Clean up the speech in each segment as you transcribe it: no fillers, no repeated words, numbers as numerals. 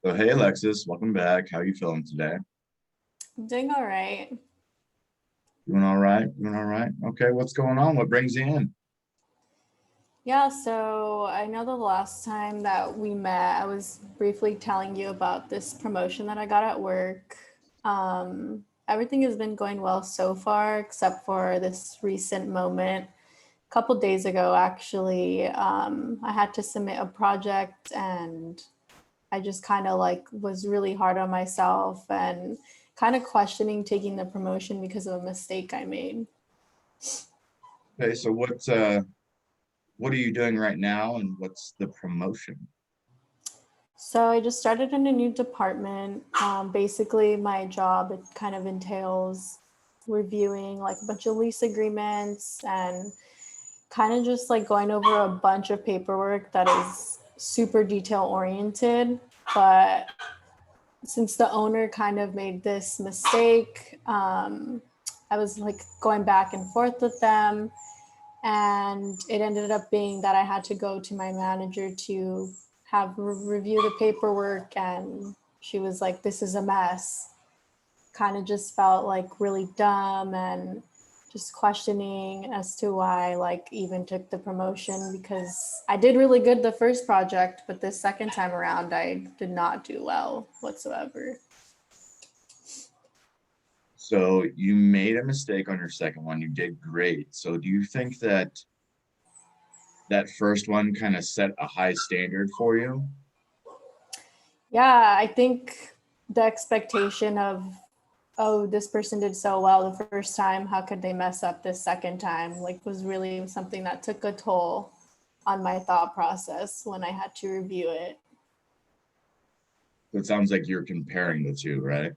So hey Alexis, welcome back. How you feeling today? I'm doing all right. Doing all right? Doing all right? Okay, what's going on? What brings you in? Yeah, so I know the last time that we met, I was briefly telling you about this promotion that I got at work. Everything has been going well so far, except for this recent moment. A couple days ago, actually, I had to submit a project and I just kind of like was really hard on myself and kind of questioning taking the promotion because of a mistake I made. Okay, so what are you doing right now and what's the promotion? So I just started in a new department. Basically, my job it kind of entails reviewing like a bunch of lease agreements and kind of just like going over a bunch of paperwork that is super detail oriented. But since the owner kind of made this mistake, I was like going back and forth with them, and it ended up being that I had to go to my manager to have review the paperwork, and she was like, "This is a mess." Kind of just felt like really dumb and just questioning as to why I like even took the promotion because I did really good the first project, but this second time around I did not do well whatsoever. So you made a mistake on your second one. You did great. So do you think that that first one kind of set a high standard for you? Yeah, I think the expectation of, oh, this person did so well the first time, how could they mess up this second time? Like, was really something that took a toll on my thought process when I had to review it. So it sounds like you're comparing the two, right?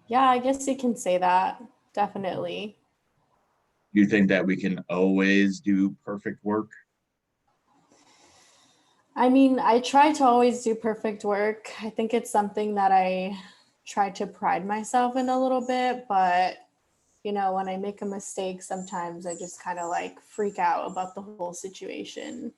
Yeah, I guess you can say that. Definitely. Do you think that we can always do perfect work? I mean, I try to always do perfect work. I think it's something that I try to pride myself in a little bit, but when I make a mistake, sometimes I just kind of like freak out about the whole situation.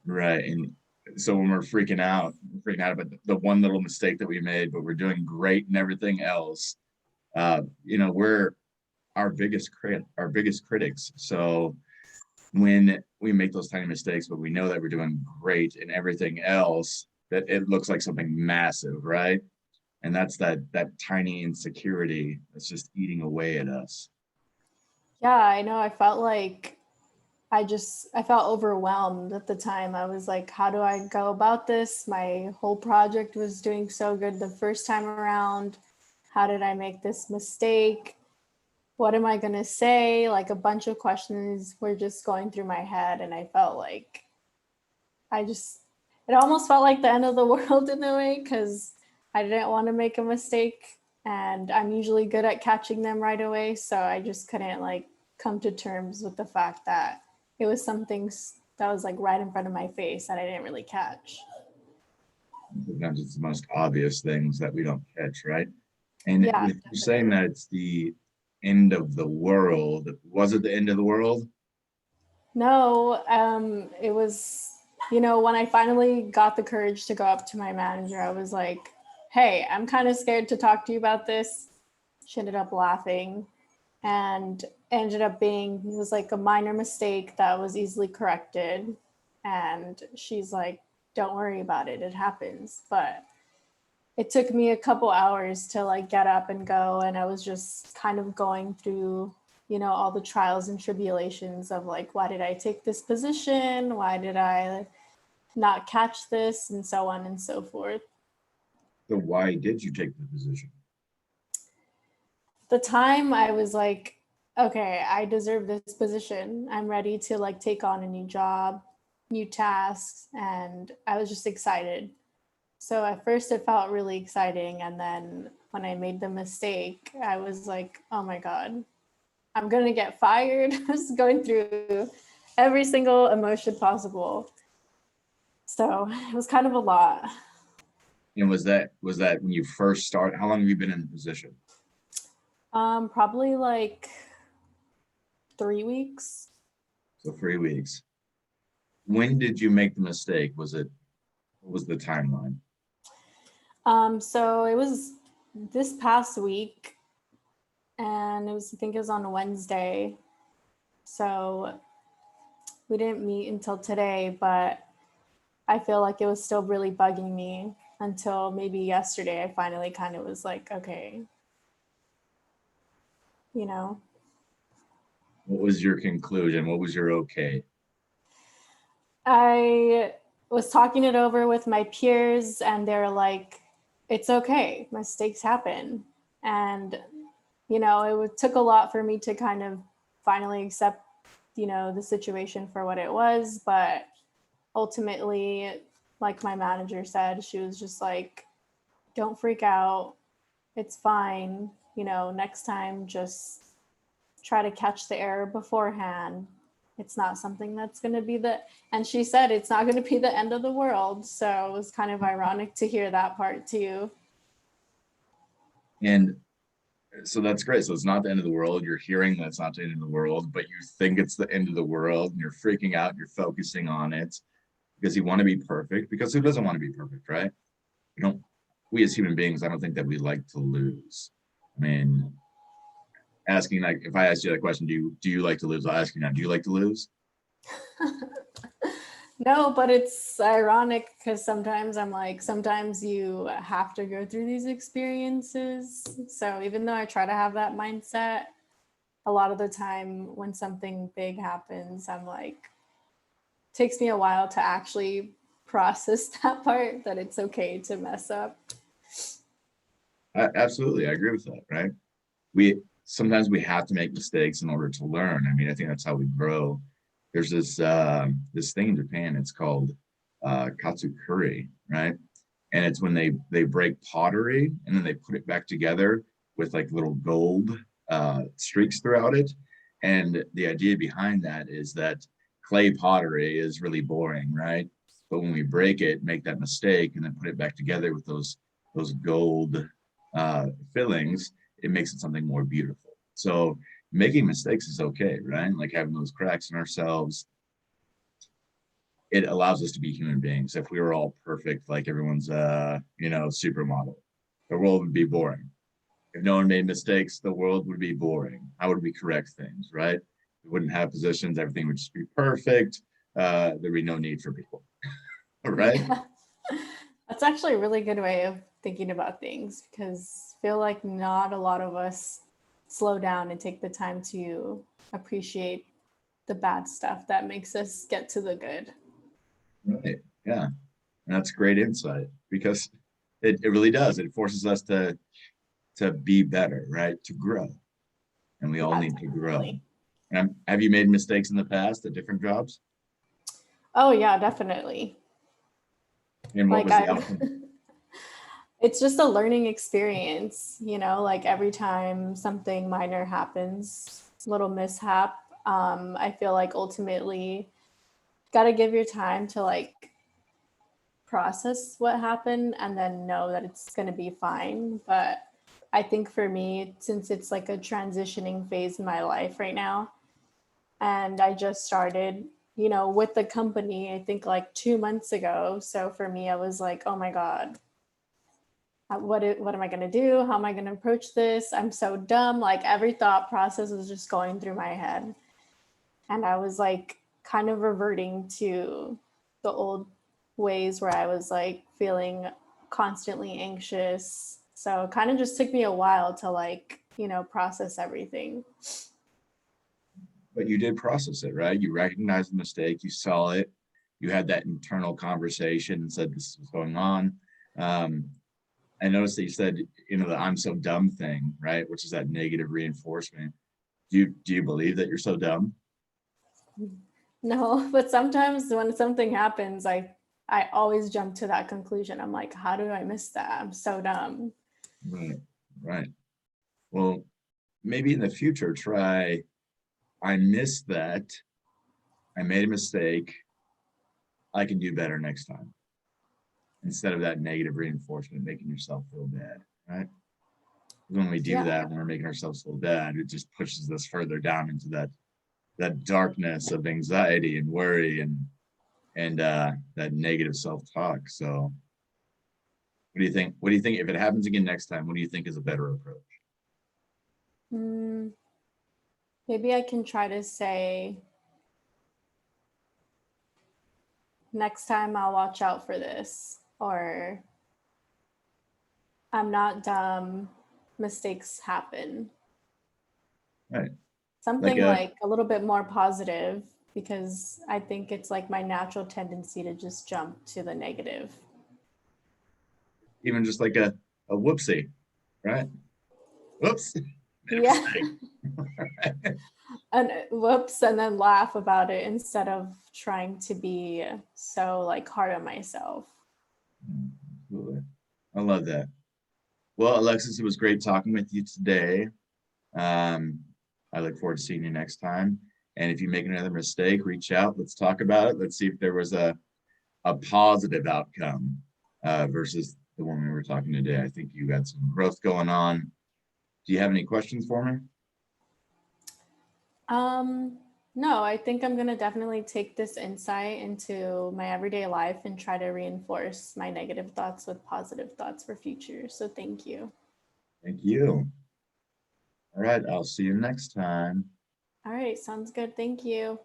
Right. And so when we're freaking out about the one little mistake that we made, but we're doing great and everything else. We're our biggest critics. So when we make those tiny mistakes, but we know that we're doing great and everything else, that it looks like something massive, right? And that's that tiny insecurity that's just eating away at us. Yeah, I know. I felt like I felt overwhelmed at the time. I was like, how do I go about this? My whole project was doing so good the first time around. How did I make this mistake? What am I going to say? Like a bunch of questions were just going through my head. And I felt like I just, it almost felt like the end of the world in a way because I didn't want to make a mistake. And I'm usually good at catching them right away. So I just couldn't like come to terms with the fact that it was something that was like right in front of my face that I didn't really catch. Sometimes it's the most obvious things that we don't catch, right? And Yeah, with you saying definitely. that it's the end of the world, was it the end of the world? No, it was, when I finally got the courage to go up to my manager, I was like, hey, I'm kind of scared to talk to you about this. She ended up laughing and ended up being, it was like a minor mistake that was easily corrected. And she's like, don't worry about it. It happens. But it took me a couple hours to like get up and go. And I was just kind of going through all the trials and tribulations of like, why did I take this position, why did I not catch this, and so on and so forth. So why did you take the position? The time I was like, okay, I deserve this position, I'm ready to like take on a new job, new tasks, and I was just excited. So at first it felt really exciting, and then when I made the mistake I was like, oh my god, I'm gonna get fired. I was going through every single emotion possible. So it was kind of a lot. And was that when you first started? How long have you been in the position? Probably like 3 weeks. So 3 weeks. When did you make the mistake? Was it What was the timeline? So it was this past week, and I think it was on Wednesday. So we didn't meet until today, but I feel like it was still really bugging me until maybe yesterday. I finally kind of was like, okay, you know, What was your conclusion? What was your okay? I was talking it over with my peers, and they're like, it's okay, mistakes happen. And, took a lot for me to kind of finally accept, the situation for what it was. But ultimately, like my manager said, she was just like, don't freak out. It's fine. Next time, just try to catch the error beforehand. It's not something that's going to be and she said it's not going to be the end of the world. So it was kind of ironic to hear that part too. And so that's great. So it's not the end of the world. You're hearing that it's not the end of the world, but you think it's the end of the world and you're freaking out. You're focusing on it because you want to be perfect, because who doesn't want to be perfect, right? We don't, we as human beings, I don't think that we like to lose. I mean, asking, like, if I asked you that question, do you like to lose? I'll ask you now, do you like to lose? No, but it's ironic because sometimes you have to go through these experiences. So even though I try to have that mindset, a lot of the time when something big happens, I'm like, takes me a while to actually process that part, that it's okay to mess up. Absolutely, I agree with that, right? We sometimes we have to make mistakes in order to learn. I mean, I think that's how we grow. There's this thing in Japan. It's called katsukuri, right? And it's when they break pottery and then they put it back together with like little gold streaks throughout it. And the idea behind that is that clay pottery is really boring, right? But when we break it, make that mistake, and then put it back together with those gold fillings, it makes it something more beautiful. So making mistakes is okay, right? Like having those cracks in ourselves, it allows us to be human beings. If we were all perfect, like everyone's supermodel, the world would be boring. If no one made mistakes, the world would be boring. How would we correct things, right? We wouldn't have positions, everything would just be perfect. There'd be no need for people. Right? Yeah. That's actually a really good way of thinking about things, because I feel like not a lot of us slow down and take the time to appreciate the bad stuff that makes us get to the good. Right. Yeah. And that's great insight, because it really does. It forces us to be better, right? To grow. And we all Yeah, need to grow. definitely. And have you made mistakes in the past at different jobs? Oh yeah, definitely. And what Like was the I've outcome? it's just a learning experience, like every time something minor happens, little mishap, I feel like ultimately got to give your time to like process what happened and then know that it's going to be fine. But I think for me, since it's like a transitioning phase in my life right now, and I just started, with the company, I think like 2 months ago. So for me, I was like, oh my God, what am I going to do? How am I going to approach this? I'm so dumb. Like every thought process was just going through my head. And I was like kind of reverting to the old ways where I was like feeling constantly anxious. So it kind of just took me a while to like, process everything. But you did process it, right? You recognized the mistake, you saw it, you had that internal conversation and said, this is going on. Um, I noticed that you said, the I'm so dumb thing, right? Which is that negative reinforcement. Do you believe that you're so dumb? No, but sometimes when something happens, I always jump to that conclusion. I'm like, how do I miss that? I'm so dumb. Right, right. Well, maybe in the future, try, I missed that. I made a mistake. I can do better next time. Instead of that negative reinforcement, making yourself feel bad, right? When we do Yeah. that, when we're making ourselves feel bad, it just pushes us further down into that darkness of anxiety and worry, and that negative self-talk. So what do you think? What do you think if it happens again next time? What do you think is a better approach? Mm, maybe I can try to say, next time I'll watch out for this, or I'm not dumb, mistakes happen. Right. Like Something a like a little bit more positive, because I think it's like my natural tendency to just jump to the negative. even just like a whoopsie, right? Whoops, made a Yeah. mistake. And whoops, and then laugh about it instead of trying to be so like hard on myself. Absolutely. I love that. Well, Alexis, it was great talking with you today. Um, I look forward to seeing you next time. And if you make another mistake, reach out. Let's talk about it. Let's see if there was a positive outcome versus the one we were talking today. I think you got some growth going on. Do you have any questions for me? Um, no, I think I'm gonna definitely take this insight into my everyday life and try to reinforce my negative thoughts with positive thoughts for future. So thank you. Thank you. All right, I'll see you next time. All right, sounds good. Thank you.